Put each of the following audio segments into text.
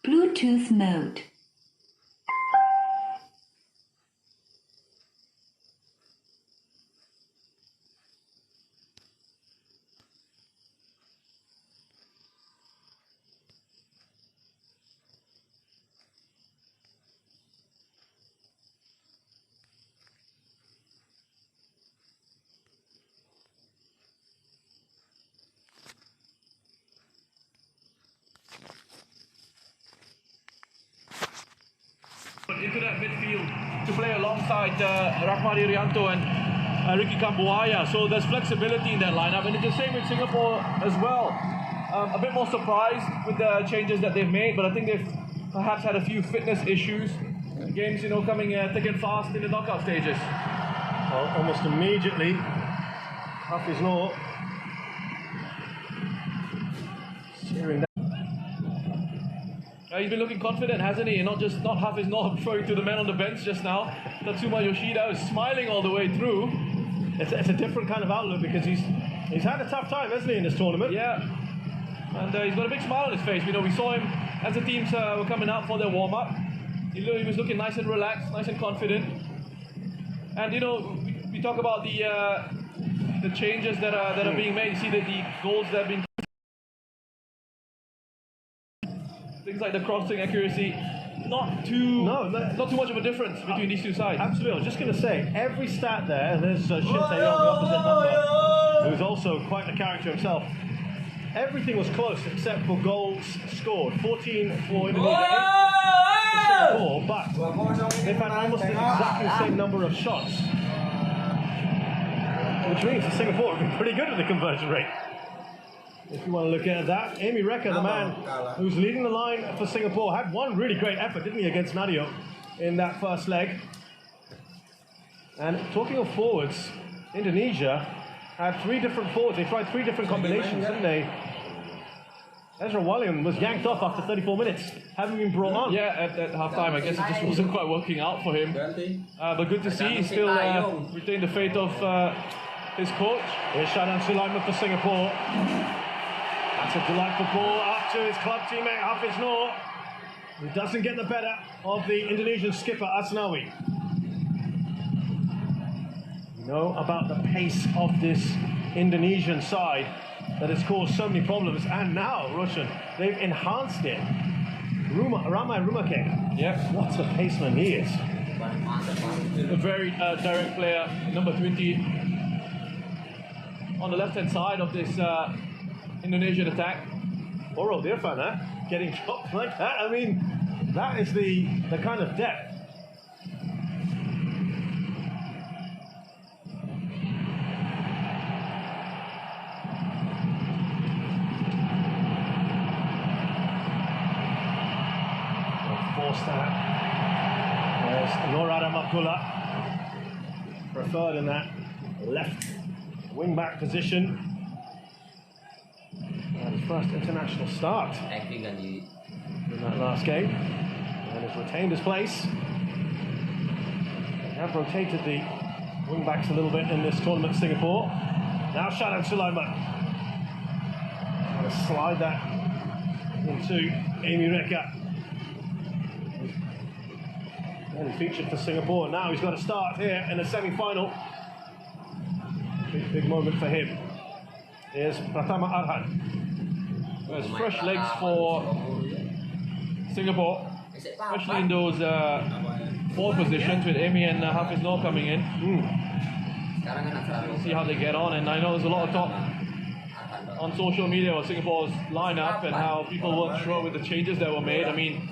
Bluetooth mode. Into that midfield to play alongside Rahmani Irianto and Ricky Kambuaya. So there's flexibility in that lineup, and it's the same with Singapore as well. A bit more surprised with the changes that they've made, but I think they've perhaps had a few fitness issues. Games, coming thick and fast in the knockout stages. Well, almost immediately, Hafiz Noor steering that. He's been looking confident, hasn't he? And not Hafiz Noor, referring to the man on the bench just now. Tatsuma Yoshida is smiling all the way through. It's a different kind of outlook because he's had a tough time, hasn't he, in this tournament? Yeah. And he's got a big smile on his face. We saw him as the teams were coming out for their warm-up. He was looking nice and relaxed, nice and confident. And we talk about the changes that are being made. You see that the goals that have been, things like the crossing accuracy, not too much of a difference between these two sides. Absolutely. I was just going to say, every stat there's Shin Tae-yong, the opposite number, who's also quite the character himself. Everything was close except for goals scored. 14 for Indonesia, 8 for Singapore, but they've had almost exactly the same number of shots. Which means that Singapore have been pretty good at the conversion rate. If you want to look at that, Amy Rekha, the man who's leading the line for Singapore, had one really great effort, didn't he, against Nadio in that first leg. And talking of forwards, Indonesia had 3 different forwards. They tried 3 different combinations, didn't they? Ezra Walian was yanked off after 34 minutes, having been brought on. Yeah, at half-time, I guess it just wasn't quite working out for him. But good to see, he still retained the faith of his coach. Here's Shadan Sulaiman for Singapore. That's a delightful ball up to his club teammate Hafiz Noor, who doesn't get the better of the Indonesian skipper Asnawi. You know about the pace of this Indonesian side that has caused so many problems, and now, Roshan, they've enhanced it. Ramai Rumake. Yeah. What a paceman he is. A very direct player, number 20. On the left-hand side of this Indonesian attack. Orel Dirfan, getting dropped like that. I mean, that is the kind of depth. Force that. There's Nur Adam Abdullah, preferred in that left wing-back position. His first international start in that last game, and has retained his place. They have rotated the wing-backs a little bit in this tournament, Singapore. Now Shadan Sulaiman. Trying to slide that into Amy Rekha. And he featured for Singapore, and now he's got to start here in the semi-final. Big moment for him. Here's Pratama Arhan. There's fresh legs for Singapore, especially in those forward positions with Amy and Hafiz Noor coming in. We'll see how they get on, and I know there's a lot of talk on social media about Singapore's lineup and how people weren't sure with the changes that were made. I mean,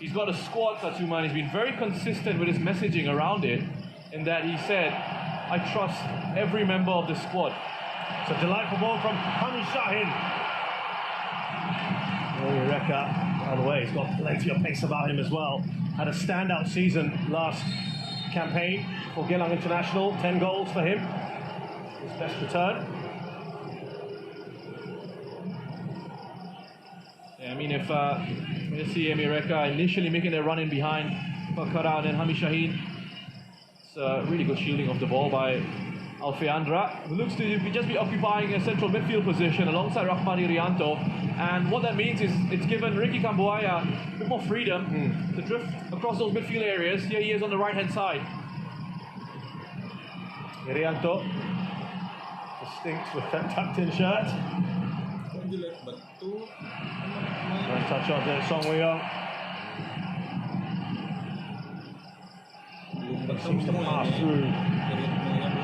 he's got a squad, Tatsuma, and he's been very consistent with his messaging around it, in that he said, I trust every member of the squad. It's a delightful ball from Hani Shahin. Rekha, by the way, he's got plenty of pace about him as well. Had a standout season last campaign for Geylang International. 10 goals for him. His best return. Yeah, I mean, if you see Amy Rekha initially making their run in behind Bakara and then Hami Shaheen, it's a really good shielding of the ball by Alfeandra, who looks to just be occupying a central midfield position alongside Rahmani Rianto. And what that means is it's given Ricky Kambuaya a bit more freedom to drift across those midfield areas. Here he is on the right-hand side. Rianto, distinct with that tucked-in shirt. Nice touch on there, Song Wei-Yong. Seems to pass through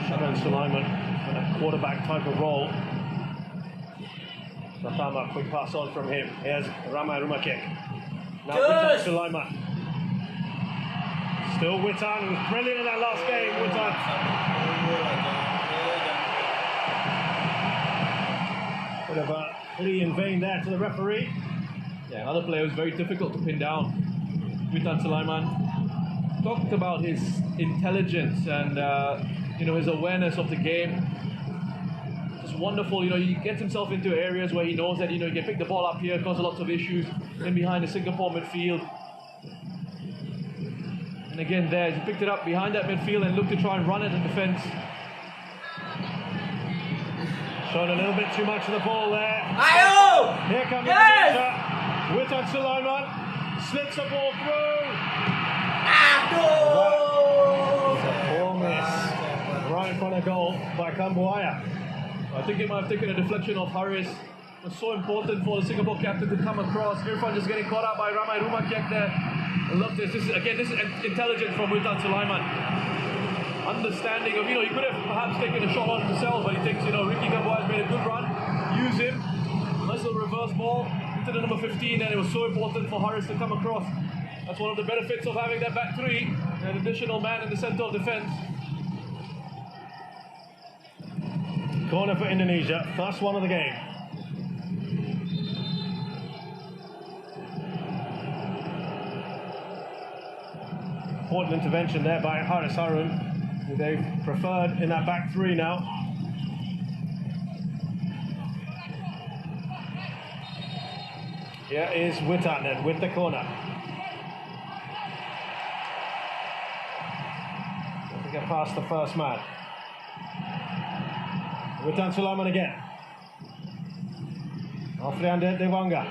Shaban Sulaiman in a quarterback type of role. Pratama, quick pass on from him. Here's Ramai Rumakek. Now Witan Sulaiman. Still Witan, who was brilliant in that last game. Witan. Bit of a plea in vain there to the referee. Yeah, another player who's very difficult to pin down. Witan Sulaiman talked about his intelligence and his awareness of the game. Just wonderful. He gets himself into areas where he knows that he can pick the ball up here, cause lots of issues in behind the Singapore midfield. And again, there he picked it up behind that midfield and looked to try and run it in defence. Showing a little bit too much of the ball there. Ayo! Here comes Yes! Witan Sulaiman slits the ball through. Poor miss. Right in front of goal by Kambuaya. I think it might have taken a deflection of Haris. It was so important for the Singapore captain to come across. Irfan just getting caught out by Ramai Rumakek there. I love this. This is intelligence from Witan Sulaiman. Understanding of, he could have perhaps taken a shot on himself, but he thinks, Ricky Kambuaya has made a good run. Use him. Nice little reverse ball into the number 15, and it was so important for Haris to come across. That's one of the benefits of having that back three, an additional man in the centre of defence. Corner for Indonesia, first one of the game. Important intervention there by Haris Harun, who they've preferred in that back three now. Here is Witan then with the corner. To get past the first man. Witan Sulaiman again. Alfreander Dewanga.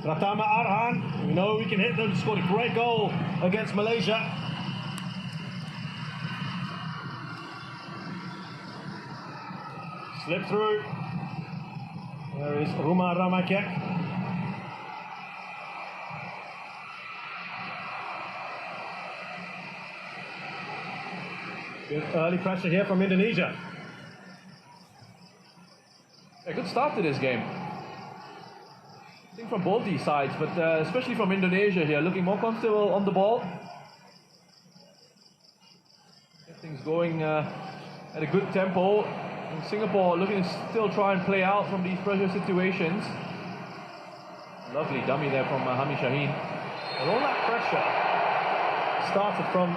Pratama Arhan. We know we can hit them. Scored a great goal against Malaysia. Slip through. There is Rumah Ramakek. Good early pressure here from Indonesia. A good start to this game. I think from both these sides, but especially from Indonesia here, looking more comfortable on the ball. Get things going at a good tempo. And Singapore looking to still try and play out from these pressure situations. Lovely dummy there from Hami Shaheen. And all that pressure started from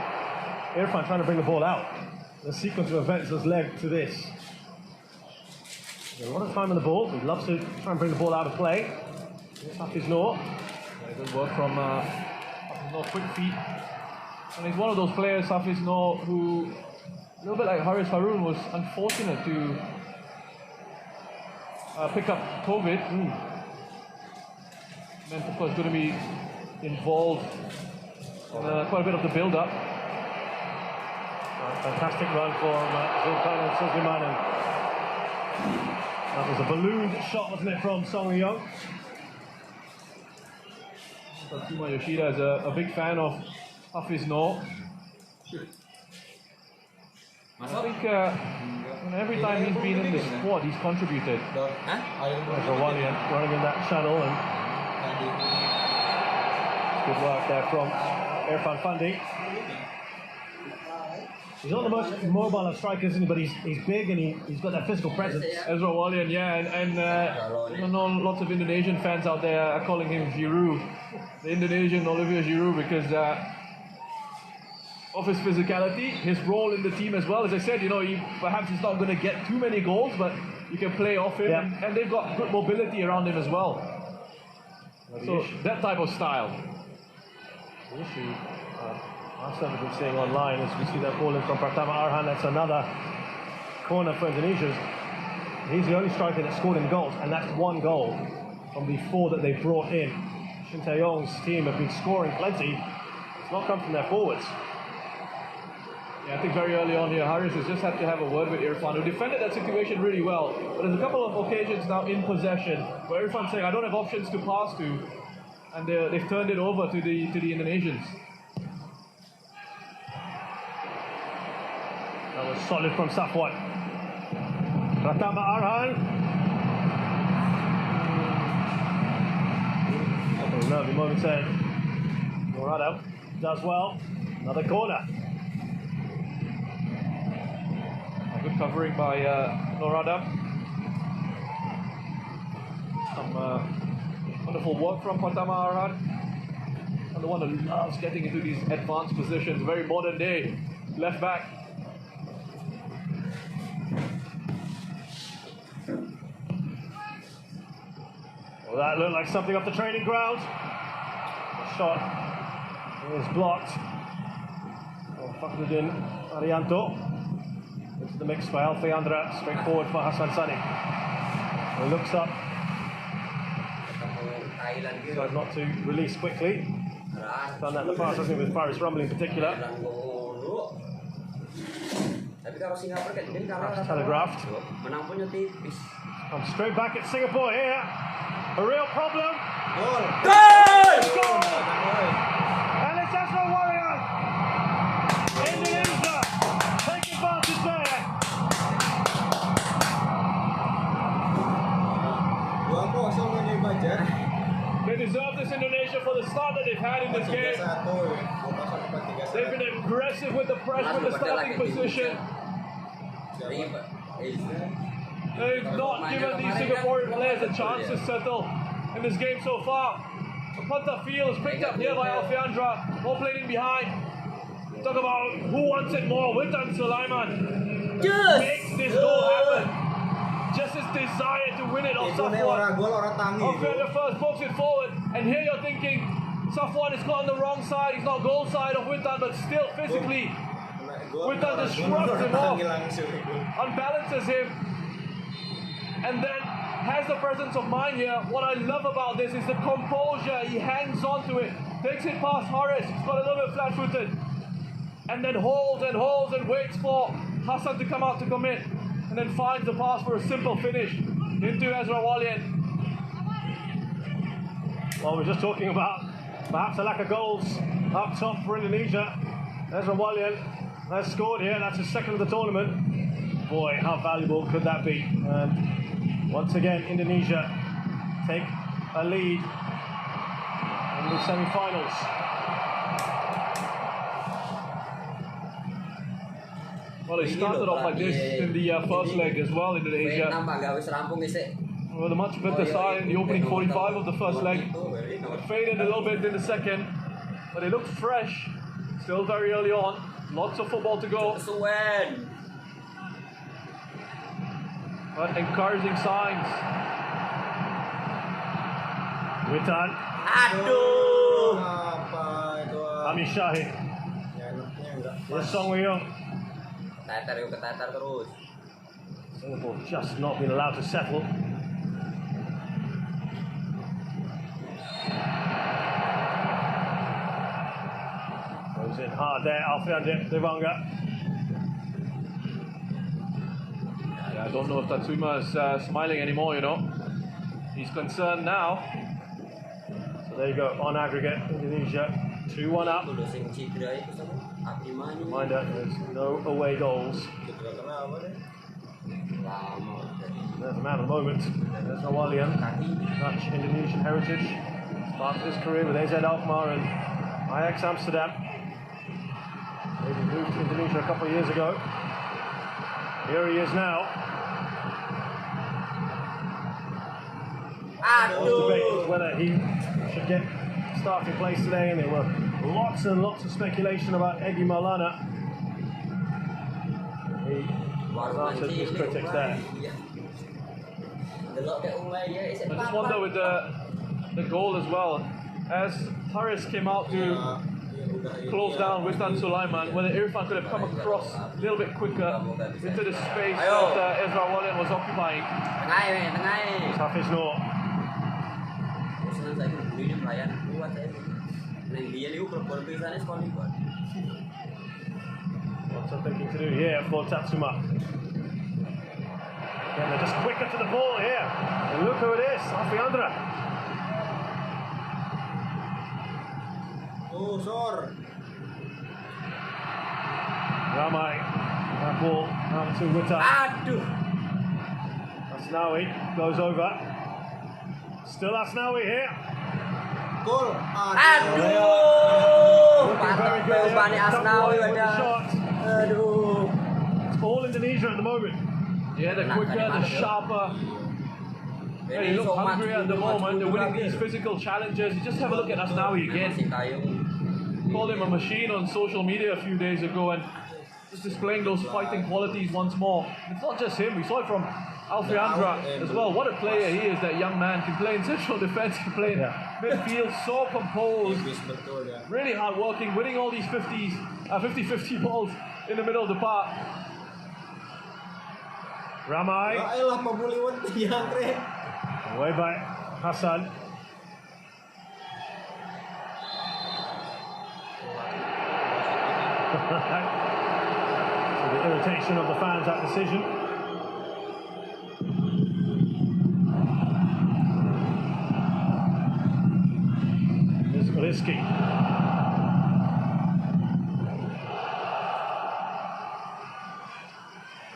Irfan trying to bring the ball out. The sequence of events has led to this. A lot of time on the ball. He loves to try and bring the ball out of play. It's Hafiz Noor. Good work from Hafiz Noor, quick feet. And he's one of those players, Hafiz Noor, who, a little bit like Haris Harun, was unfortunate to pick up COVID. Meant, of course, going to be involved in quite a bit of the build-up. Fantastic run for Zulkarnain Suleiman. That was a balloon shot, wasn't it, from Song Wei-Yong? Takuma Yoshida is a big fan of Hafiz Noor. I think every time he's been in the squad, he's contributed. Rawalian running in that channel, and good work there from Irfan Fandi. He's not the most mobile of strikers, isn't he? But he's big and he's got that physical presence. Ezra Walian, yeah, and I know lots of Indonesian fans out there are calling him Giroud, the Indonesian Olivier Giroud, because of his physicality, his role in the team as well. As I said, perhaps he's not going to get too many goals, but you can play off him, and they've got good mobility around him as well. So that type of style. The issue I've been seeing online as we see that ball in from Pratama Arhan. That's another corner for Indonesia. He's the only striker that scored in goals, and that's one goal from the 4 that they brought in. Shin Tae-yong's team have been scoring plenty. It's not come from their forwards. Yeah, I think very early on here, Haris has just had to have a word with Irfan, who defended that situation really well. But there's a couple of occasions now in possession where Irfan's saying, I don't have options to pass to, and they've turned it over to the Indonesians. That was solid from Safwan. Pratama Arhan. Nervy moment there. Morado does well. Another corner. A good covering by Norada. Some wonderful work from Pratama Arhan. And the one that loves getting into these advanced positions, very modern day left back. Well, that looked like something off the training ground. The shot is blocked. Fakhruddin Arianto into the mix for Alfeandra, straight forward for Hassan Sani. He looks up, tried not to release quickly. Done that in the past, I think, with Faris Rumble in particular. Perhaps telegraphed. Comes straight back at Singapore here. A real problem. Goal! And it's Ezra Warrior! Indonesia take advantage there. They deserve this, Indonesia, for the start that they've had in this game. They've been aggressive with the press, with the starting position. They've not given these Singaporean players a chance to settle in this game so far. The punter field is picked up here by Alfeandra, more playing behind. Talk about who wants it more. Witan Sulaiman makes this goal happen. Just his desire to win it off Safwan. Alfeandra first pokes it forward, and here you're thinking Safwan is not on the wrong side. He's not goal side of Witan, but still physically Witan just shrugs him off, unbalances him, and then has the presence of mind here. What I love about this is the composure. He hangs on to it, takes it past Haris, he's got a little bit flat-footed, and then holds and waits for Hassan to come out to commit, and then finds the pass for a simple finish into Ezra Walian. Well, we're just talking about perhaps a lack of goals up top for Indonesia. Ezra Walian has scored here. That's his second of the tournament. Boy, how valuable could that be? And once again, Indonesia take a lead in the semi-finals. Well, they started off like this in the first leg as well, Indonesia. With a much better side in the opening 45 of the first leg. It faded a little bit in the second, but it looked fresh. Still very early on. Lots of football to go. But encouraging signs. Witan. Ami Syahid. Here's Song Wei-young. Singapore just not been allowed to settle. Goes in hard there, Alfeandra Devanga. I don't know if Tatsuma is smiling anymore, you know. He's concerned now. So there you go, on aggregate, Indonesia 2-1 up. Reminder, there's no away goals. There's a man of the moment. There's Nawalian, Dutch Indonesian heritage. Started his career with AZ Alkmaar and Ajax Amsterdam. He moved to Indonesia a couple of years ago. Here he is now. The debate was whether he should get starting place today, and there were lots and lots of speculation about Egy Maulana. He answered his critics there. I just wonder with the goal as well, as Haris came out to close down Wistan Sulaiman, whether Irfan could have come across a little bit quicker into the space that Ezra Walian was occupying. Hafiz Noor. What's I'm thinking to do here for Tatsuma? Again, they're just quicker to the ball here. And look who it is, Alfiandra. Oh, sure. Ramai. That ball out to Wita. Asnawi goes over. Still Asnawi here. Goal. Very good. Asnawi with the shot. It's all Indonesia at the moment. Yeah, the quicker, the sharper. They look hungry at the moment. They're winning these physical challenges. You just have a look at Asnawi again. Called him a machine on social media a few days ago and just displaying those fighting qualities once more. It's not just him. We saw it from Alfiandra as well. What a player he is, that young man. Can play in central defense, can play in midfield, so composed, really hard working, winning all these 50-50 balls in the middle of the park. Ramai. Away by Hassan. So the irritation of the fans, that decision. Risky.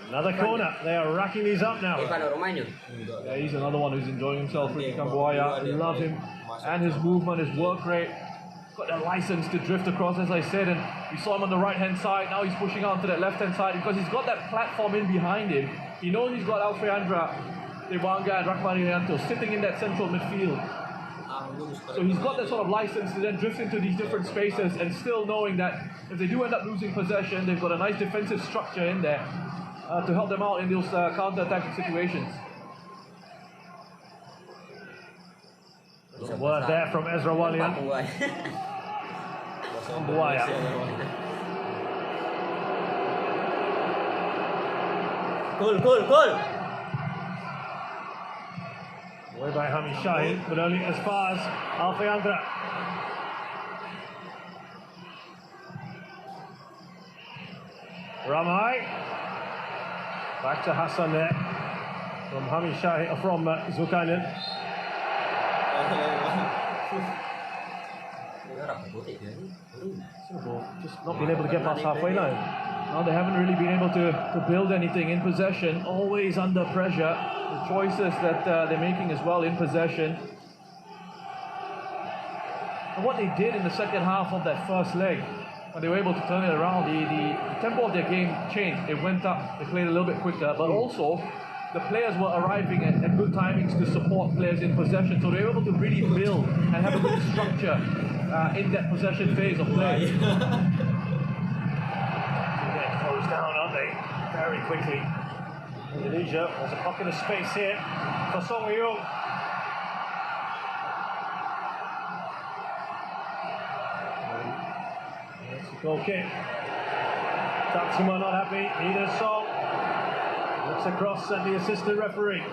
Another corner. They are racking these up now. Yeah, he's another one who's enjoying himself. Ricky Kambuaya, I love him and his movement, his work rate. Got the license to drift across, as I said, and we saw him on the right-hand side. Now he's pushing out to that left-hand side because he's got that platform in behind him. He knows he's got Alfiandra, Dewanga and Rahmani Rianto sitting in that central midfield. So he's got that sort of license to then drift into these different spaces and still knowing that if they do end up losing possession, they've got a nice defensive structure in there to help them out in those counter-attacking situations. A word there from Ezra Walian. Kambuaya. Goal. Away by Hami Shahid, but only as far as Alfiandra. Ramai. Back to Hassan there. From Hami Shahid, from Zulkarnain. Just not being able to get past halfway line. Now they haven't really been able to build anything in possession, always under pressure. The choices that they're making as well in possession. And what they did in the second half of that first leg, when they were able to turn it around, the tempo of their game changed. It went up, they played a little bit quicker, but also the players were arriving at good timings to support players in possession. So they were able to really build and have a good structure in that possession phase of play. They get closed down, aren't they? Very quickly. Indonesia, there's a pocket of space here for Song Ryu. It's a goal kick. Tatsuma not happy, either Song. Looks across at the assistant referee.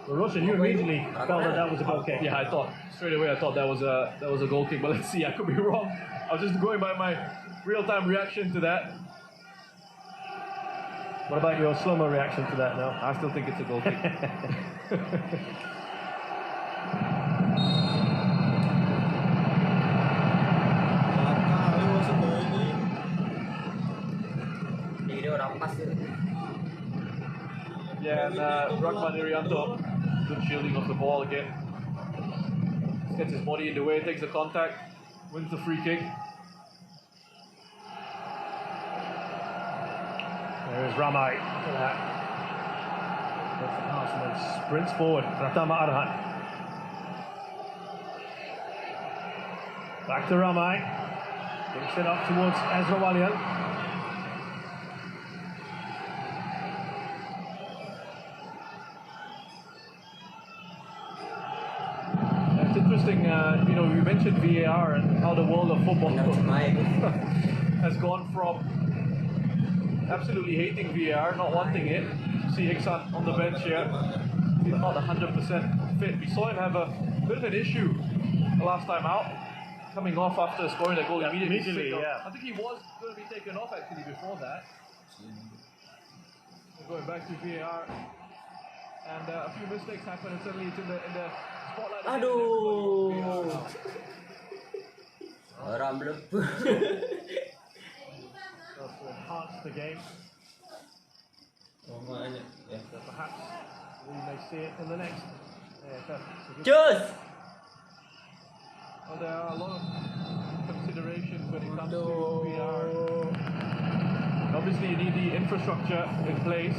Well, Roshan, you immediately felt that was a goal kick. Yeah, I thought straight away that was a goal kick, but let's see, I could be wrong. I was just going by my real-time reaction to that. What about your slow-mo reaction to that now? I still think it's a goal kick. Yeah, and Rahmani Rianto, good shielding of the ball again. Gets his body in the way, takes the contact, wins the free kick. There is Ramai. Look at that. Arsenal sprints forward. Pratama Arhan. Back to Ramai. Takes it up towards Ezra Walian. interesting. We mentioned VAR and how the world of football has gone from absolutely hating VAR, not wanting it. You see Iksan on the bench here. He's not 100% fit. We saw him have a bit of an issue the last time out, coming off after scoring that goal immediately. Yeah. I think he was going to be taken off actually before that. Going back to VAR, and a few mistakes happen, and suddenly it's in the spotlight. Aduh. Orang melepuh. To enhance the game. So perhaps we may see it in the next. Cus. Well, there are a lot of considerations when it comes to VAR. Obviously, you need the infrastructure in place,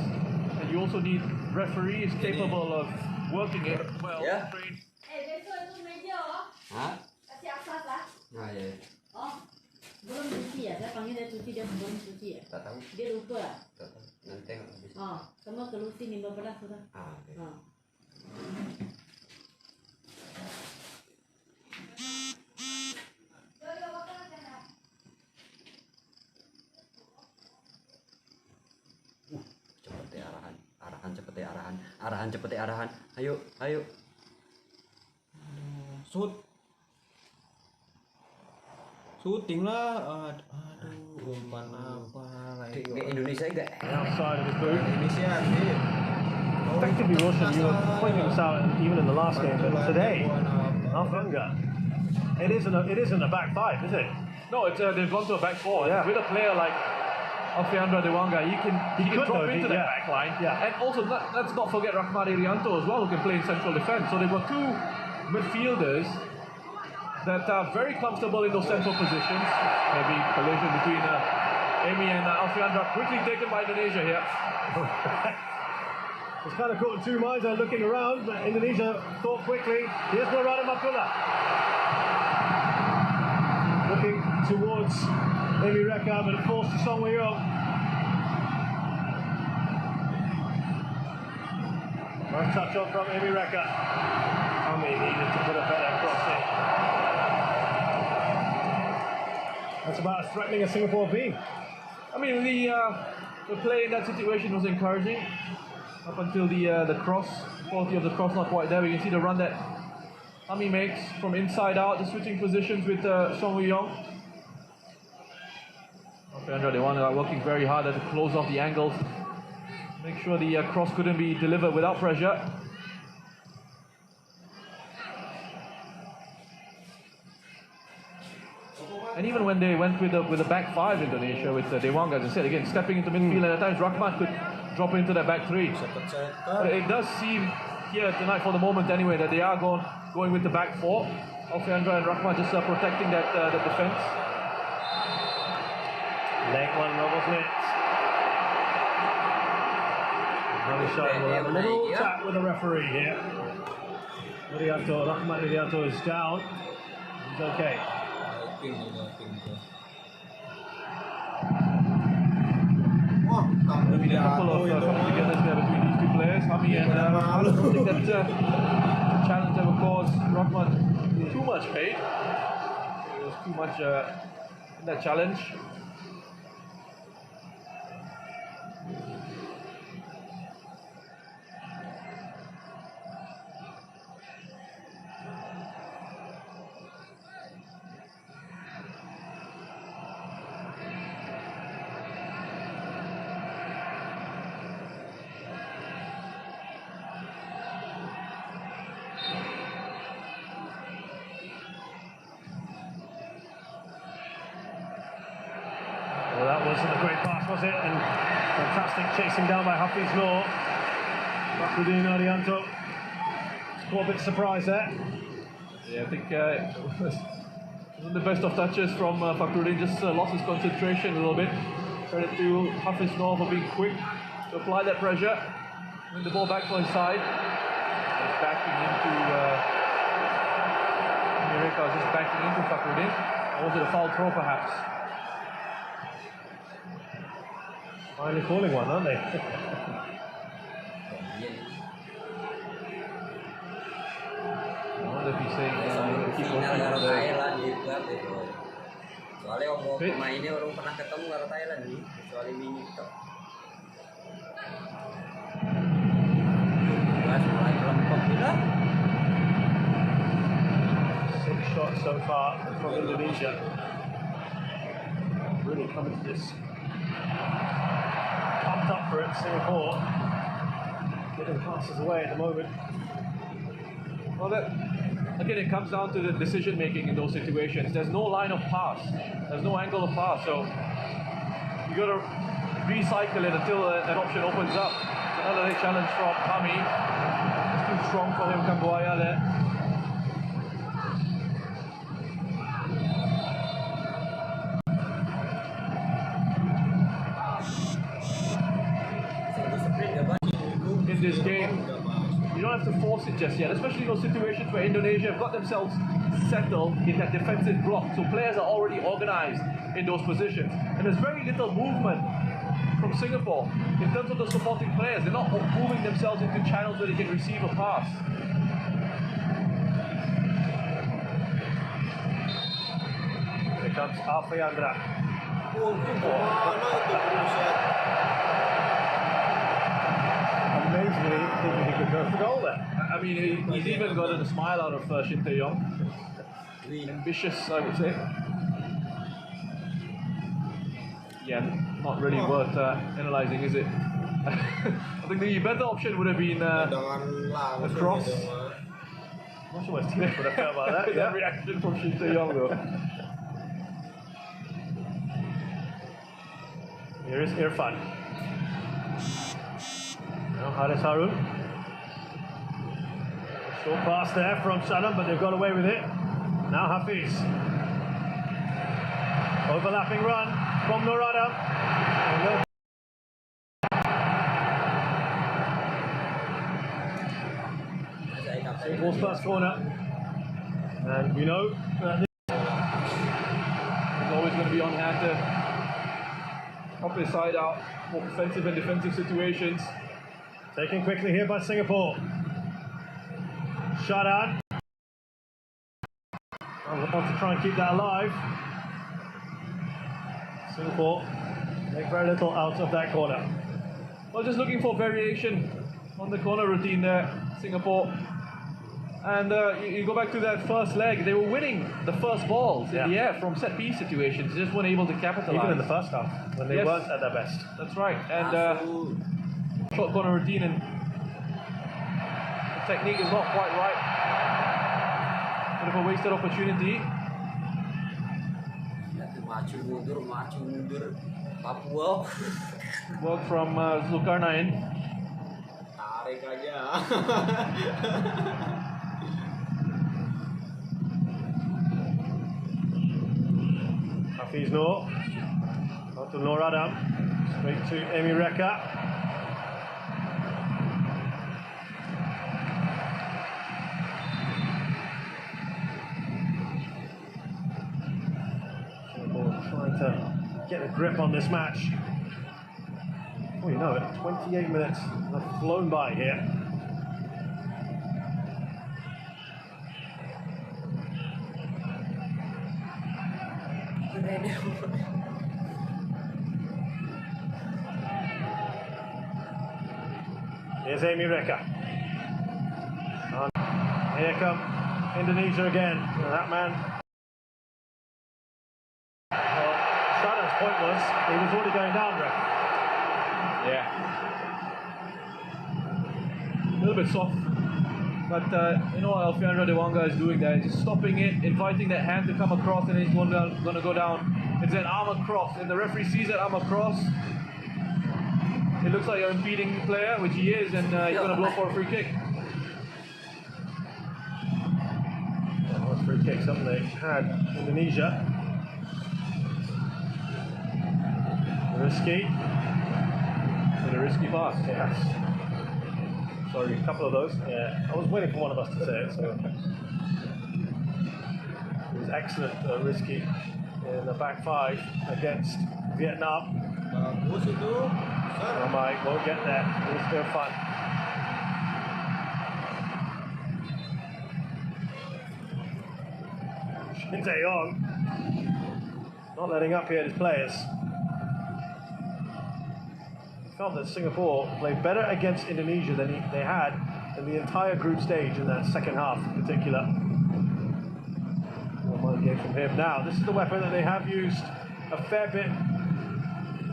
and you also need referees capable of working it well. Yeah. Trained. Besok itu meja Hah? kasih asas lah. Nah, ya. Belum cuci ya, saya panggil dia cuci, dia belum cuci ya. Tak tahu. Dia lupa lah. Tak tahu. Nanti tengok habis. Semua kelusin 15 sudah. Okay. Cepet arahan. Ayo. Shoot. Shooting lah. Aduh, umpan apa lagi? Di Indonesia enggak? Outside of his boot. Indonesia sih. Effectively, Roshan, you were pointing this out even in the last game, but today, Alfunga, it isn't a back five, is it? No, they've gone to a back four. Yeah. With a player like Alfiandra Dewanga, he can drop into that back line. Yeah. And also, let's not forget Rahmani Rianto as well, who can play in central defence. So they've got two midfielders that are very comfortable in those central positions. Maybe collision between Amy and Alfiandra, quickly taken by Indonesia here. It's kind of caught in two minds. They're looking around, but Indonesia thought quickly. Here's Murada Makula. Looking towards Amy Reka, but forced to Song Wei-yong. Nice touch on from Amy Reka. Ami needed to put a better cross in. That's about as threatening as Singapore have been. I mean, the play in that situation was encouraging up until the cross. Quality of the cross not quite there. We can see the run that Ami makes from inside out, the switching positions with Song Wei-yong. Alfiandra Dewanga are working very hard to close off the angles, make sure the cross couldn't be delivered without pressure. And even when they went with the back five, Indonesia, with Dewanga, as I said, again, stepping into midfield, and at times Rahmat could drop into that back three. But it does seem here tonight, for the moment anyway, that they are going with the back four. Alfiandra and Rahmat just protecting that defence. Late one, wasn't it? Another shot. We'll have a little chat with the referee here. Rahmat Irianto is down. He's okay. There'll be a couple of coming together there between these two players, Hami and I don't think that challenge ever caused Rahman too much pain. It was too much in that challenge. Well, that wasn't a great pass, was it? And fantastic chasing down by Hafiz Noor. Fakruddin Arianto. Caught a bit surprised there. Yeah, I think it wasn't the best of touches from Fakruddin, just lost his concentration a little bit. Credit to Hafiz Noor for being quick to apply that pressure. Win the ball back for his side. He's backing into Mireka was just backing into Fakruddin. Or was it a foul throw perhaps? Finally calling one, aren't they? I wonder if he's saying keep final on karo keeping the Thailand gitu kan gitu. Soalnya omong pemainnya orang pernah ketemu karo Thailand nih, kecuali mini tok. Mulai kelompok gila. 6 shots so far from Indonesia. Really coming to this. Pumped up for it, Singapore. Getting passes away at the moment. Well, again, it comes down to the decision making in those situations. There's no line of pass, there's no angle of pass, so you got to recycle it until an option opens up. Another challenge from Kami. It's too strong for him, Kambuaya there. In this game, you don't have to force it just yet, especially those situations where Indonesia have got themselves settled in that defensive block. So players are already organized in those positions. And there's very little movement from Singapore in terms of the supporting players. They're not moving themselves into channels where they can receive a pass. Here comes Alfayandra. Amazingly, thinking he could go for goal there. I mean, he's even gotten a smile out of Shin Tae-yong. Ambitious, I would say. Yeah, not really worth analysing, is it? I think the better option would have been a cross. Not sure what his teammates would have felt about that. That reaction from Shin Tae-yong though. Here is Irfan. Now Haris Harun. Short pass there from Shannon, but they've got away with it. Now Hafiz. Overlapping run from Norada. Singapore's first corner. And we know that He's always going to be on hand to help his side out, more offensive and defensive situations. taken quickly here by Singapore. Shot on. I want to try and keep that alive. Singapore make very little out of that corner. Well, just looking for variation on the corner routine there, Singapore. And you go back to that first leg, they were winning the first balls in the air from set piece situations, just weren't able to capitalize. Even in the first half, when they weren't at their best. That's right. And short corner routine and the technique is not quite right. Bit of a wasted opportunity. Maju mundur, Papua. Work from Zulkarnain. Tarik aja. Hafiz Noor. Out to Noor Adam. Straight to Emi Reka. Trying to get a grip on this match. Oh, you know it, 28 minutes have flown by here. Here's Amy Reka. And here come Indonesia again. That man. Shannon's point was he was already going down, Ref. Yeah. A little bit soft. But you know what Alfiandra Dewanga is doing there, just stopping it, inviting that hand to come across, and he's going to go down. It's an arm across, and the referee sees that arm across. It looks like an impeding player, which he is, and he's going to blow for a free kick. Well, free kick, something they had Indonesia. Risky. With a risky pass. Yes. Sorry, a couple of those. Yeah, I was waiting for one of us to say it. So it was excellent, risky in the back five against Vietnam. Bagus itu. Oh, Mike won't get there. It was still fun. Shin Tae-yong not letting up here, his players. I felt that Singapore played better against Indonesia than they had in the entire group stage in that second half in particular. One more game from him. Now, this is the weapon that they have used a fair bit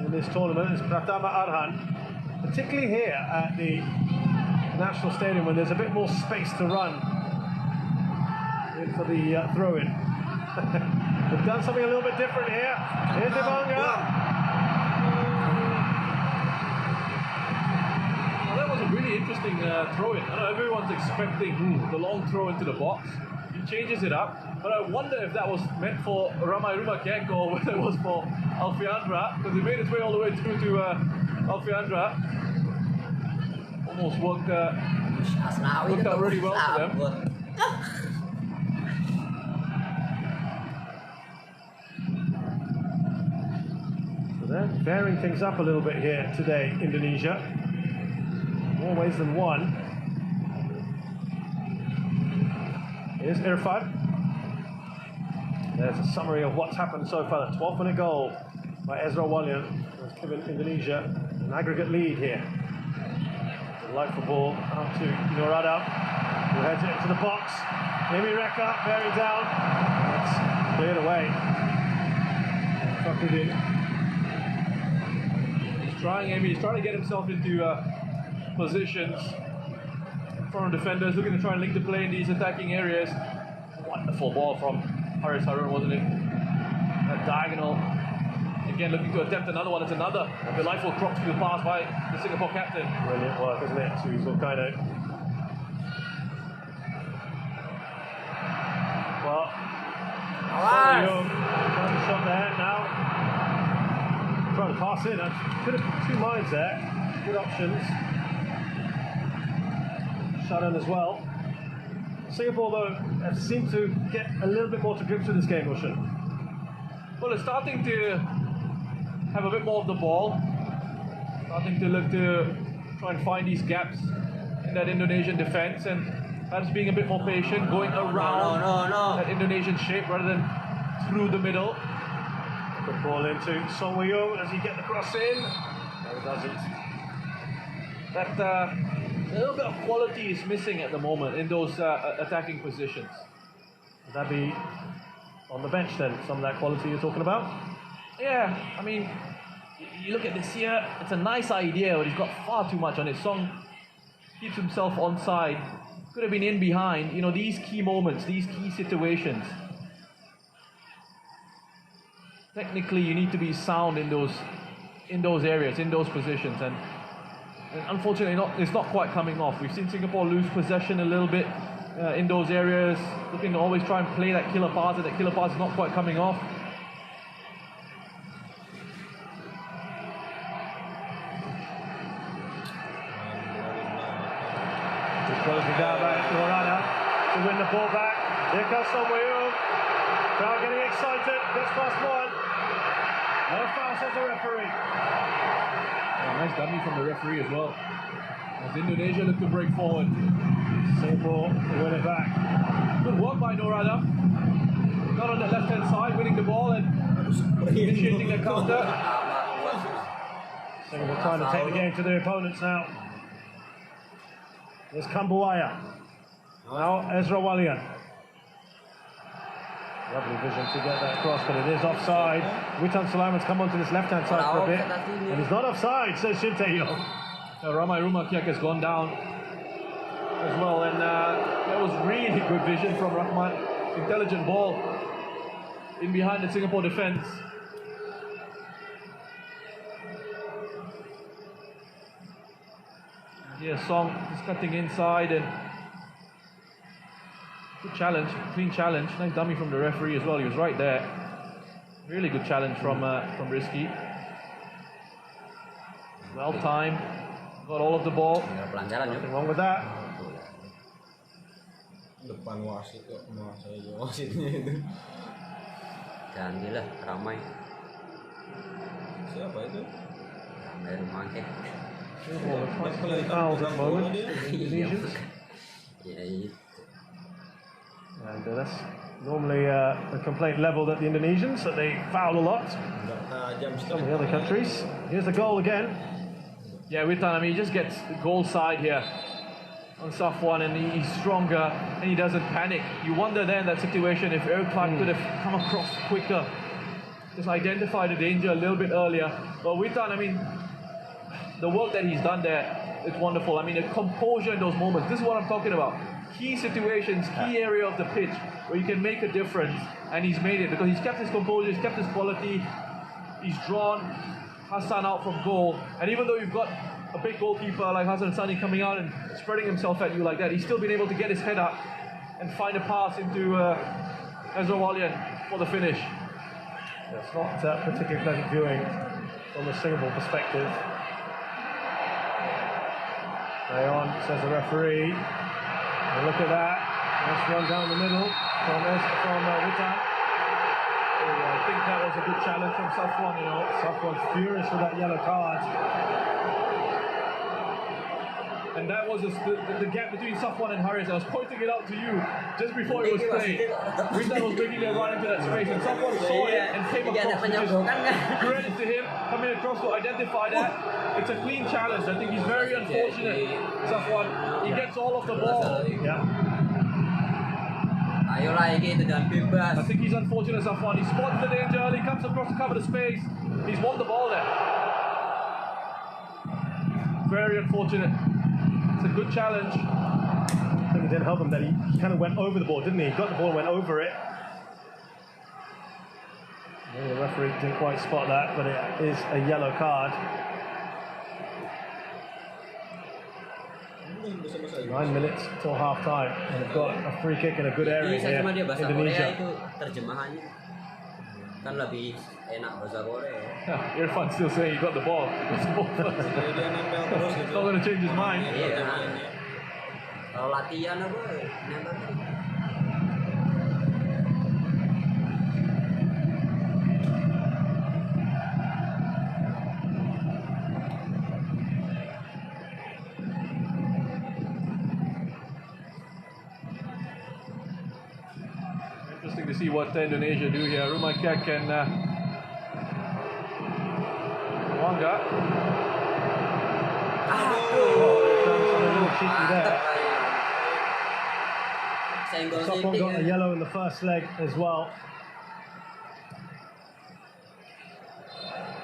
in this tournament, is Pratama Arhan, particularly here at the National Stadium when there's a bit more space to run in for the throw-in. They've done something a little bit different here. Here's Devanga. Well, that was a really interesting throw-in. I know everyone's expecting the long throw into the box. He changes it up, but I wonder if that was meant for Ramai Rumakiak or whether it was for Alfiandra, because he made his way all the way through to Alfiandra. Almost worked out really well for them. So they're varying things up a little bit here today, Indonesia. More ways than one. Here's Irfan. There's a summary of what's happened so far. The 12-minute goal by Ezra Walian has given Indonesia an aggregate lead here. Delightful ball out to Norada, who heads it into the box. Amy Reka bearing down. It's cleared away. Tucked it in. He's trying to get himself into positions in front of defenders, looking to try and link the play in these attacking areas. Wonderful ball from Haris Harun, wasn't it? That diagonal. Again, looking to attempt another one. It's another delightful crop through the pass by the Singapore captain. Brilliant work, isn't it? To Zulkaino. Well, trying to shot there now. Trying to pass in. Could have two minds there. Good options. Shot in as well. Singapore, though, have seemed to get a little bit more to grips with this game, Ocean. Well, it's starting to have a bit more of the ball. Starting to look to try and find these gaps in that Indonesian defense, and perhaps being a bit more patient, going around that Indonesian shape rather than through the middle. Good ball into Song Woo-young as he gets the cross in. No, it doesn't. That a little bit of quality is missing at the moment in those attacking positions. Would that be on the bench then, some of that quality you're talking about? Yeah, I mean, you look at this here, it's a nice idea, but he's got far too much on it. Song keeps himself onside. Could have been in behind. You know, these key moments, these key situations. Technically, you need to be sound in those areas, in those positions, and unfortunately, it's not quite coming off. We've seen Singapore lose possession a little bit in those areas, looking to always try and play that killer pass, and that killer pass is not quite coming off. Closing down by Norada to win the ball back. Here comes Song Woo-young. Crowd getting excited. Gets past one. No foul, says the referee. Nice dummy from the referee as well. As Indonesia look to break forward. Singapore win it back. Good work by Norada. Got on the left-hand side, winning the ball and initiating the counter. Singapore trying to take the game to their opponents now. There's Kambuaya. Now Ezra Walian. Lovely vision to get that across, but it is offside. Witan Sulaiman's come onto this left-hand side for a bit. And he's not offside, says Shin Tae-yong. Ramai Rumakiak has gone down as well, and that was really good vision from Rahmat. Intelligent ball in behind the Singapore defence. Yeah, Song is cutting inside, and good challenge, clean challenge. Nice dummy from the referee as well. He was right there. Really good challenge from Rizky. Well timed. Got all of the ball. Nothing wrong with that. Depan wasit kok, masa wasitnya itu. Janjilah ramai. Siapa itu? Ramai Rumakiak. Fouls at the moment. Iya itu. And that's normally the complaint leveled at the Indonesians, that they foul a lot. Some of the other countries. Here's the goal again. Yeah, Witan, I mean, he just gets the goal side here on Safwan, and he's stronger and he doesn't panic. You wonder then in that situation if Erklan could have come across quicker, just identify the danger a little bit earlier. But Witan, I mean, the work that he's done there is wonderful. I mean, the composure in those moments, this is what I'm talking about. Key situations, key area of the pitch where you can make a difference, and he's made it because he's kept his composure, he's kept his quality, he's drawn Hassan out from goal, and even though you've got a big goalkeeper like Hassan Sani coming out and spreading himself at you like that, he's still been able to get his head up and find a pass into Ezra Walian for the finish. It's not particularly pleasant viewing from a Singapore perspective. Play on, says the referee. And look at that. Nice run down the middle from Witan. I think that was a good challenge from Safwan, you know. Safwan's furious for that yellow card. And that was the gap between Safwan and Haris. I was pointing it out to you just before it was played. Witan was making a run into that space, and Safwan saw it and came across. Credit to him coming across to identify that. It's a clean challenge. I think he's very unfortunate, Safwan. He gets all of the ball. Yeah. Ayolah itu jangan bebas. I think he's unfortunate, Safwan. He spots the danger early, comes across to cover the space. He's won the ball there. Very unfortunate. It's a good challenge. I think it did help him that he kind of went over the ball, didn't he? He got the ball and went over it. Maybe the referee didn't quite spot that, but it is a yellow card. 9 minutes till half time, and they've got a free kick in a good area here. Cuma dia bahasa Korea Indonesia. itu terjemahannya kan lebih enak bahasa Korea. Yeah, Irfan's still saying he got the ball. He's not going to change his mind. Iya. Kalau latihan apa? Nembak. Interesting to see what Indonesia do here. Rumakek and Wanga. Safwan got a yellow in the first leg as well.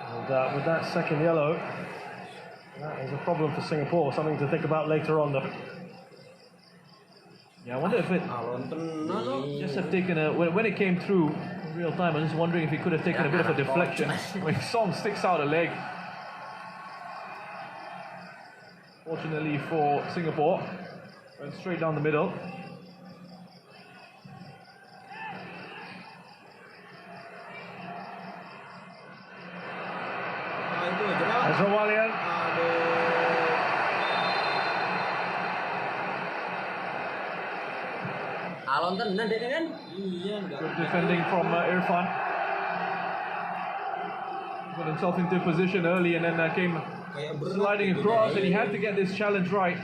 And with that second yellow, that is a problem for Singapore. Something to think about later on, though. Yeah, I wonder if it just have taken a when it came through in real time. I'm just wondering if he could have taken a bit of a deflection. When Song sticks out a leg. Fortunately for Singapore, went straight down the middle. Ezra Walian. Alon tenan dia kan? Good defending from Irfan. Got himself into position early and then came sliding across, and he had to get this challenge right.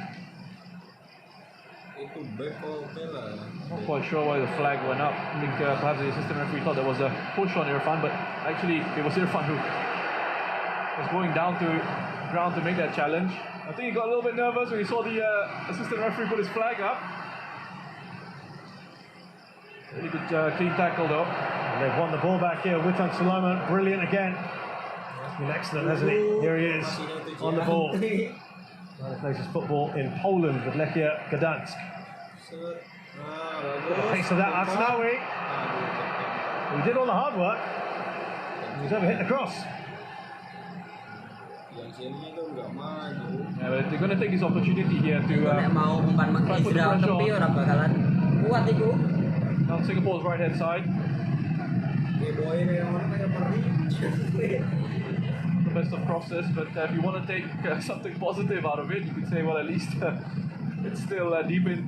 Not quite sure why the flag went up. I think perhaps the assistant referee thought there was a push on Irfan, but actually it was Irfan who was going down to ground to make that challenge. I think he got a little bit nervous when he saw the assistant referee put his flag up. Really good clean tackle though. And they've won the ball back here. Witan Sulaiman, brilliant again. He's been excellent, hasn't he? Here he is on the ball. He plays his football in Poland with Lechia Gdansk. Thanks to that, Asnawi. He did all the hard work. He's never hit the cross. Yeah, but they're going to take this opportunity here to Mau umpan put the Israel pressure tepi on. orang bakalan kuat itu. On Singapore's right hand side. The best of crosses, but if you want to take something positive out of it, you could say, well, at least it's still deep in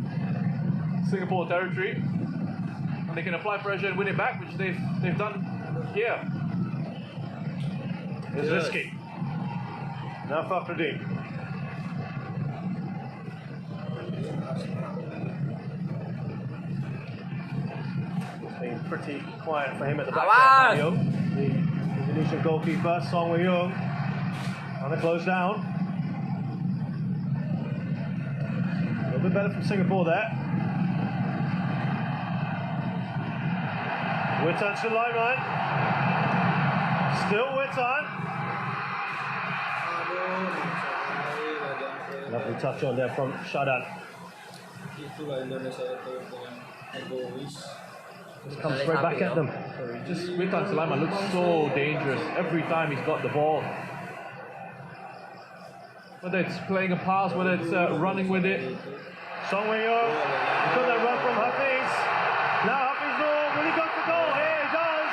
Singapore territory, and they can apply pressure and win it back, which they've done here. It's risky. Now Fakhruddin. been pretty quiet for him at the back. Awas! There, the Indonesian goalkeeper, Song Wei-young, on the close down. A little bit better from Singapore there. Witan Sulaiman. Still Witan. Lovely touch on there from Shadan. Itulah Indonesia itu dengan egois. Just comes straight back at them. Just Witan Sulaiman looks so dangerous every time he's got the ball. Whether it's playing a pass, whether it's running with it. Song Wei-young, got that run from Hafiz. Now Hafiz really got the goal. Here he does.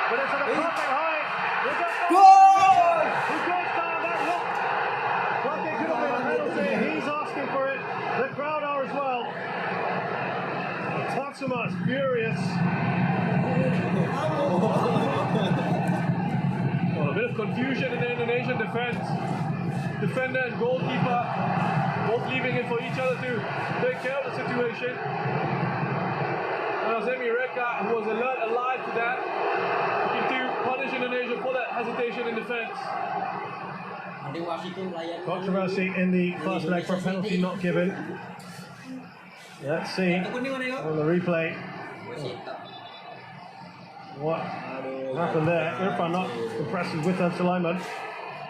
But it's at a perfect height. He got the goal! He goes down that look. Like it could have been a penalty. He's asking for it. The crowd are as well. Tatsuma's furious. Well, a bit of confusion in the Indonesian defense. Defender and goalkeeper both leaving it for each other to take care of the situation. And it was Emi Reka who was alert, alive to that, looking to punish Indonesia for that hesitation in defense. Controversy in the first leg for a penalty not given. Let's see on the replay what happened there. Irfan not impressed with Witan Sulaiman.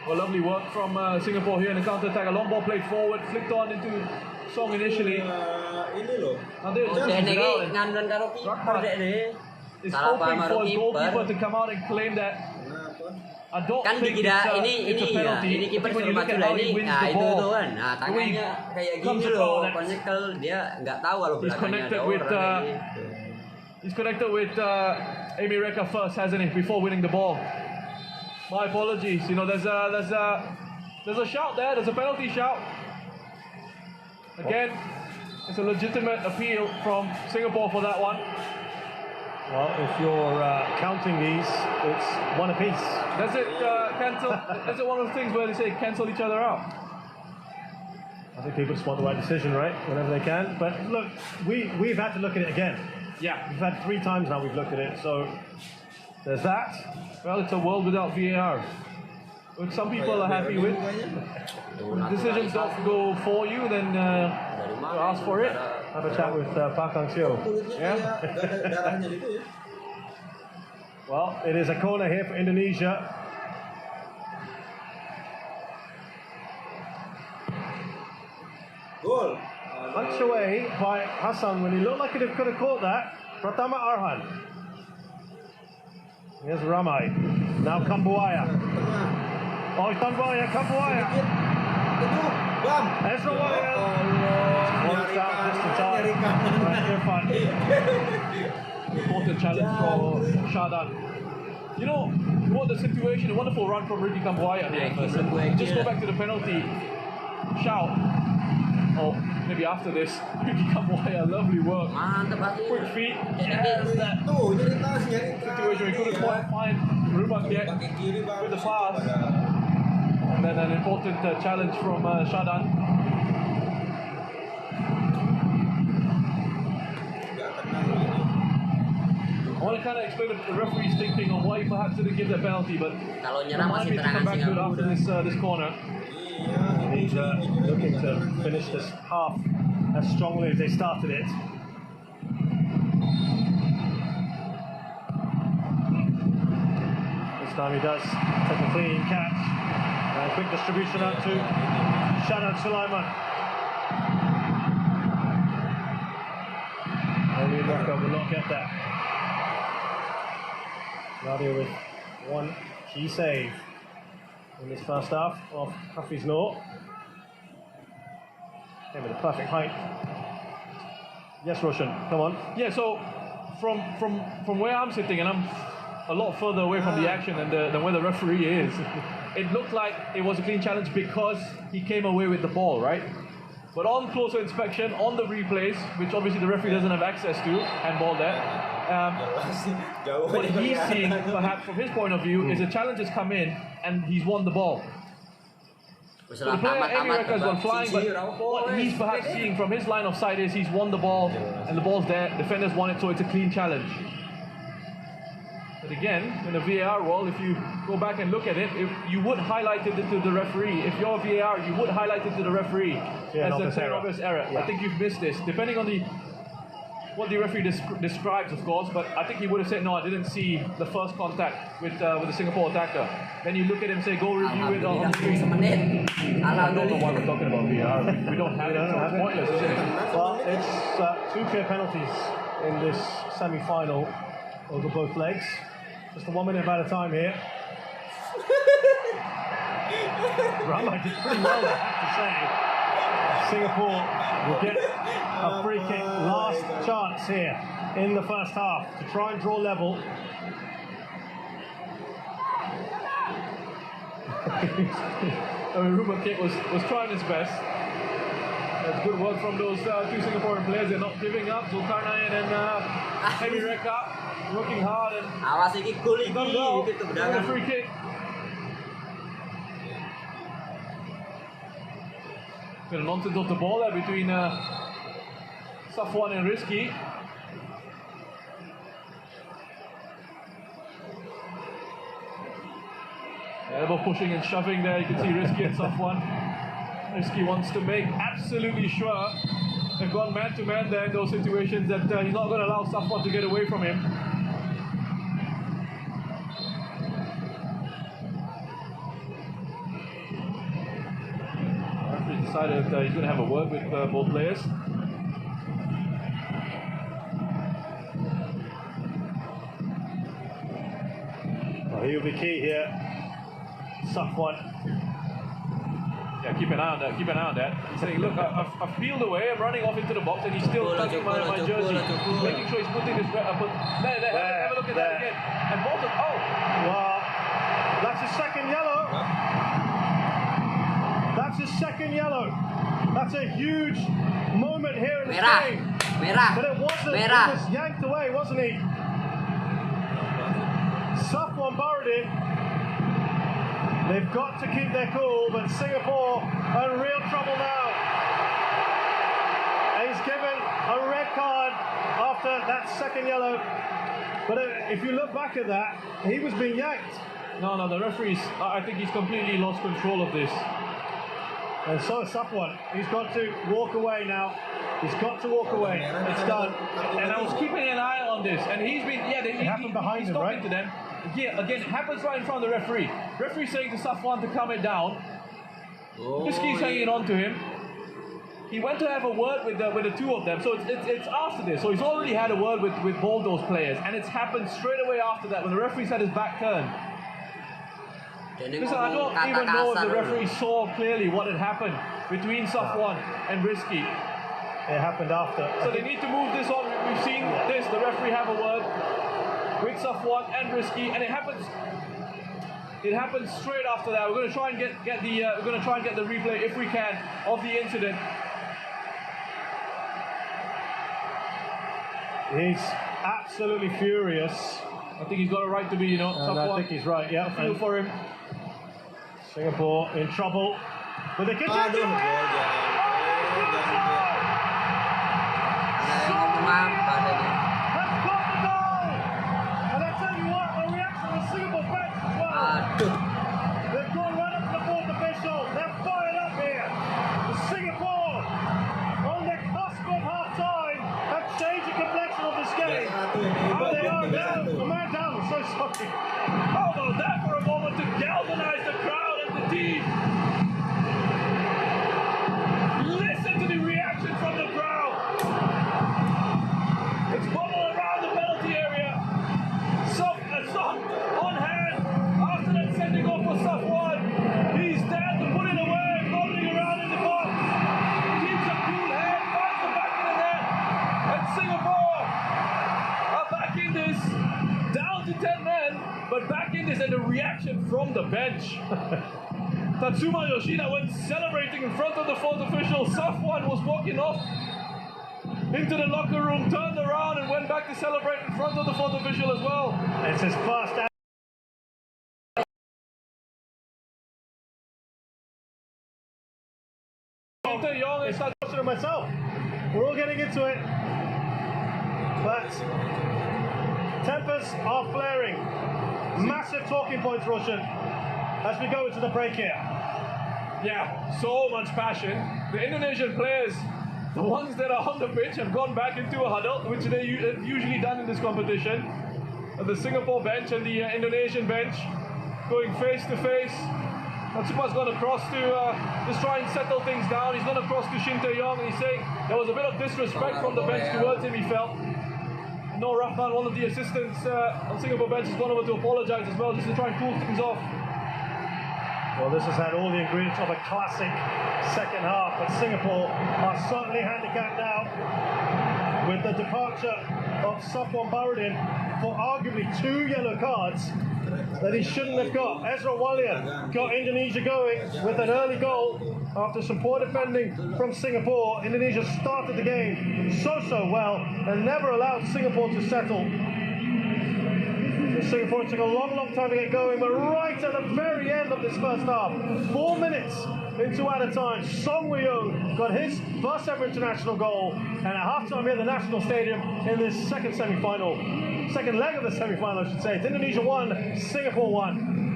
Well, lovely work from Singapore here in the counter-attack. A long ball played forward, flicked on into Song initially. Ini loh. And they just Ini it out. nganduan karo kiper dek deh. Is Salah hoping paham for karo his kiper. goalkeeper to come out and claim that. I don't Kan think dikira it's a penalty. ini kiper When you suruh look maju at lah how ini. he wins Nah the itu ball, kan. Nah tangannya kayak comes gini loh. across. Konyekel dia nggak tahu kalau He's belakangnya connected ada with orang kayak gitu. he's connected with Emi Reka first, hasn't he? Before winning the ball. My apologies. You know, there's a shout there. There's a penalty shout. Again, it's a legitimate appeal from Singapore for that one. Well, if you're counting these, it's one apiece. Does it cancel? Is it one of the things where they say cancel each other out? I think people just want the right decision, right? Whenever they can. But look, we've had to look at it again. Yeah. We've had 3 times now we've looked at it, so there's that. Well, it's a world without VAR. Which some people are happy with. When decisions don't go for you, then you ask for it. Have a chat with Park Hang-seo. Yeah. Darahnya itu ya. Well, it is a corner here for Indonesia. Gol. Punched away by Hassan when he looked like he could have caught that. Pratama Arhan. Here's Ramai. Now Kambuaya. Oh, Kambuaya. Itu, bam. Ezra Wayne. One out just in time. Right, Irfan. Important challenge for Shadan. You know what the situation? A wonderful run from Ricky Kambuaya here. Just go back to the penalty shout. Oh, maybe after this, Ricky Kambuaya, lovely work. Mantap banget. Quick feet. Tuh, jadi tas nyari Situation we couldn't quite find Rumak yet Pakai kiri bang. with the pass. And then an important challenge from Shadan. Nggak tenang ini. I want to kind of explain the referee's thinking on why he perhaps didn't give that penalty, but Kalau nyerang remind masih me to come tenangan back to it after Singapura. this corner. Iya, He's looking to finish this half as strongly as they started it. This time he does take a clean catch. Quick distribution out to Shadan Sulaiman. Only Rocco will not get that. Nadia with one key save in this first half of Hafiz Noor. Came with a perfect height. Yes, Roshan, come on. Yeah, so from where I'm sitting, and I'm a lot further away from the action than where the referee is, it looked like it was a clean challenge because he came away with the ball, right? But on closer inspection, on the replays, which obviously the referee doesn't have access to, handball there, jauh. what he's seeing, perhaps from his point of view, is a challenge has come in and he's won the ball. So the player Amy Reka has gone flying, but what he's perhaps seeing from his line of sight is he's won the ball and the ball's there. Defenders won it, so it's a clean challenge. But again, in the VAR world, if you go back and look at it, if you would highlight it to the referee. If you're VAR, you would highlight it to the referee as a clear obvious error. Yeah. I think you've missed this, depending on what the referee describes, of course. But I think he would have said, no, I didn't see the first contact with the Singapore attacker. Then you look at him and say, go review it on the screen. I don't know why we're talking about VAR. We don't have it. It's pointless, isn't it? Well, it's 2 clear penalties in this semi-final over both legs. Just a 1 minute at a time here. Rama did pretty well, I have to say. Singapore will get a free kick, last chance here in the first half to try and draw level. Ruben Kick was trying his best. That's good work from those 2 Singaporean players. They're not giving up. Zulkarnain and Amy Reka working hard and Awas iki gol iki go. gitu bedangan. Free kick. Bit of nonsense off the ball there between Safwan and Rizky. Elbow pushing and shoving there. You can see Rizky and Safwan. Rizky wants to make absolutely sure they've gone man to man there in those situations that he's not going to allow Safwan to get away from him. Referee decided he's going to have a word with both players. Well, he'll be key here. Safwan. Yeah, keep an eye on that. Keep an eye on that. He's saying, look, I've peeled away. I'm running off into the box, and he's still touching my jersey, making sure he's putting his. There, have a look at that again. And Bolton. Oh, Well, that's his second yellow. That's his second yellow. That's a huge moment here in the game. But it wasn't. He was yanked away, wasn't he? Safwan borrowed it. They've got to keep their cool, but Singapore are in real trouble now. And he's given a red card after that second yellow. But if you look back at that, he was being yanked. no, the referee's. I think he's completely lost control of this. And so is Safwan. He's got to walk away now. He's got to walk away. It's done. And I was keeping an eye on this, and he's been. Yeah, It happened behind he's him, talking right? to them. Yeah, again, it happens right in front of the referee. Referee saying to Safwan to calm it down. Rizky's hanging on to him. He went to have a word with the 2 of them, so it's after this. So he's already had a word with both those players, and it's happened straight away after that when the referee's had his back turned. Listen, I don't even know if the referee saw clearly what had happened between Safwan and Rizky. It happened after. So they need to move this on. We've seen this. The referee have a word with Safwan and Rizky, and it happens straight after that. We're going to try and get the replay if we can of the incident. He's absolutely furious. I think he's got a right to be, And Safwan. I think he's right, yeah. I feel for him. Singapore in trouble. But they can take it away! That's got the goal! And I tell you what, the reaction of the Singapore fans as well. They've gone right up to the 4th official. They're fired up here. The Singapore, on the cusp of half-time, have changed the complexion of this game. But they are down. A man down. I'm so sorry. How about that for a moment to galvanize the crowd and the team? Listen to the reaction from the crowd. It's bubbling around the penalty area. Son on hand after that sending off for Safwan. He's there to put it away, bubbling around in the box. Keeps a cool head, finds the back of the net. And Singapore are back in this, down to 10 men, but back in this, and the reaction from the bench. Tatsuma Yoshida went celebrating in front of the 4th official. Safwan was walking off into the locker room, turned around and went back to celebrate in front of the 4th official as well. It's his first now. It's not to myself. We're all getting into it. But tempers are flaring. Massive talking points, Roshan, as we go into the break here. Yeah, so much passion. The Indonesian players, the ones that are on the pitch, have gone back into a huddle, which they have usually done in this competition. The Singapore bench and the Indonesian bench going face to face. Natsuma's gone across to just try and settle things down. He's gone across to Shin Tae-yong and he's saying there was a bit of disrespect from the bench towards him, he felt. No, Rahman, one of the assistants on Singapore bench, has gone over to apologise as well, just to try and cool things off. Well, this has had all the ingredients of a classic second half, but Singapore are certainly handicapped now with the departure of Safwan Baradin for arguably 2 yellow cards that he shouldn't have got. Ezra Walia got Indonesia going with an early goal after some poor defending from Singapore. Indonesia started the game so well and never allowed Singapore to settle. Singapore took a long time to get going, but right at the very end of this first half, 4 minutes into added time, Song Woo-young got his first ever international goal, and at halftime here at the National Stadium in this second leg of the semi-final, I should say. It's Indonesia 1, Singapore 1.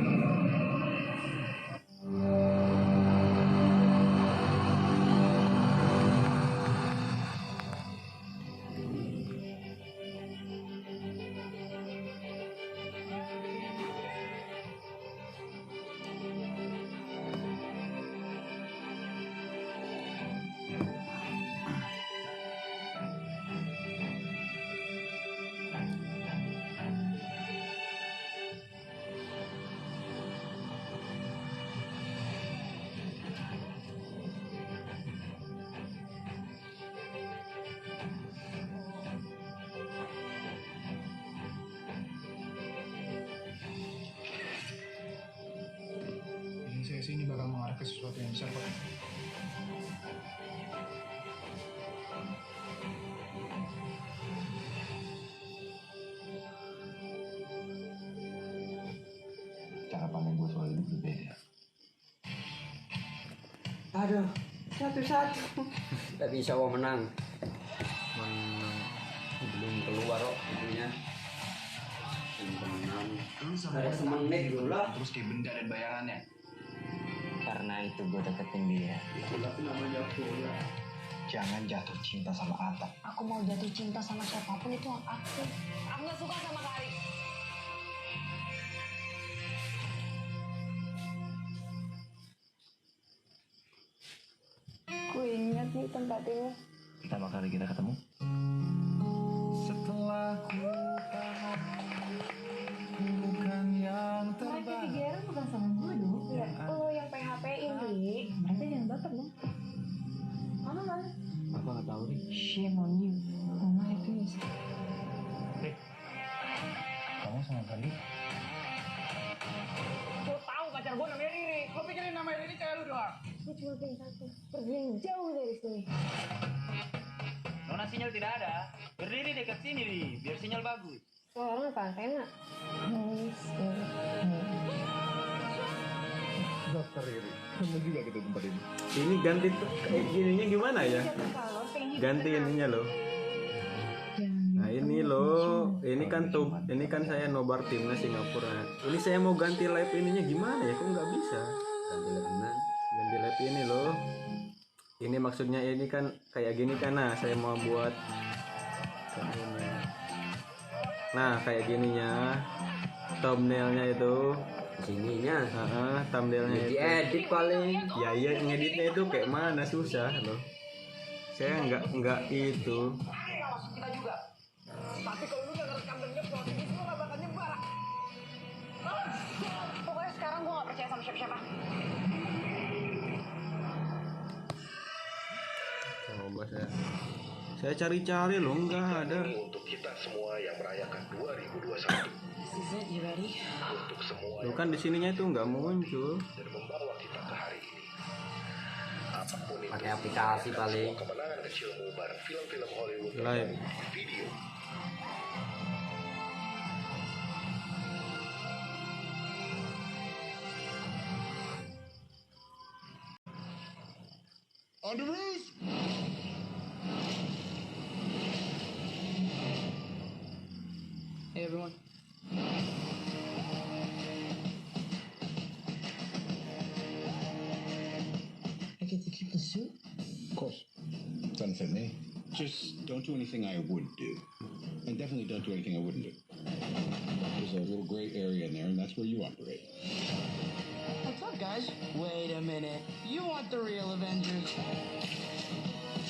Saya sih ini bakal mengarah ke sesuatu yang besar, Pak. Cara pandang gue soal hidup berbeda. Aduh, 1-1. Tapi insya Allah menang. Belum keluar kok itunya. Menang. Ada semenit dulu lah. Terus kayak benda dan bayangannya. Karena itu gue deketin dia. Tapi namanya bola. Jangan jatuh cinta sama Atta. Aku mau jatuh cinta sama siapapun itu hak aku. Aku gak suka sama Kari. Aku ingat nih tempat ini. Pertama kali kita ketemu. Setelah ku paham bukan yang terbaik. Mereka digerang bukan sama gue dong. Ya, lo yang PHP ini. Mereka jangan baper dong. Mama mana? Apa nggak tahu nih? Shame on you. Mama itu ya. Kamu sama Fandi? Lo tahu pacar gue namanya Riri. Lo pikirin nama Riri kayak lu doang. Gue cuma pengen satu. Pergi yang jauh dari sini. Nona sinyal tidak ada. Berdiri dekat sini, Ri, biar sinyal bagus. Oh, orang apa? Enak. Dokter Riri, kamu juga gitu tempat ini. Ini ganti kayak gininya gimana ya? Ganti ininya loh. Nah ini loh, ini kan saya Nobar Timnas Singapura. Ini saya mau ganti live ininya gimana ya? Kok nggak bisa? Ganti live ini loh. Ini maksudnya ini kan kayak gini kan, nah saya mau buat kayak gini. Nah kayak gininya, thumbnailnya itu. Sininya. Thumbnailnya itu. Diedit paling. Ya iya ngeditnya itu kayak mana, susah loh. Saya nggak itu. Kita juga. Tapi kalau lu gak ngerekam dan nyeplot, ini semua gak bakal nyebar. Pokoknya sekarang gue gak percaya sama siapa-siapa. Coba saya cari-cari loh, nggak ada. Untuk kita semua yang merayakan 2021. You ready? Untuk semua Loh kan di sininya itu nggak muncul. dan membawa kita ke hari ini. Apapun itu, Pakai aplikasi paling. semua kemenangan kecilmu bareng film-film Hollywood Live. video. On the roof! Hey everyone. I get to keep the suit? Of course. Doesn't fit me. Just don't do anything I would do. And definitely don't do anything I wouldn't do. There's a little gray area in there, and that's where you operate. What's up, guys? Wait a minute. You want the real Avengers?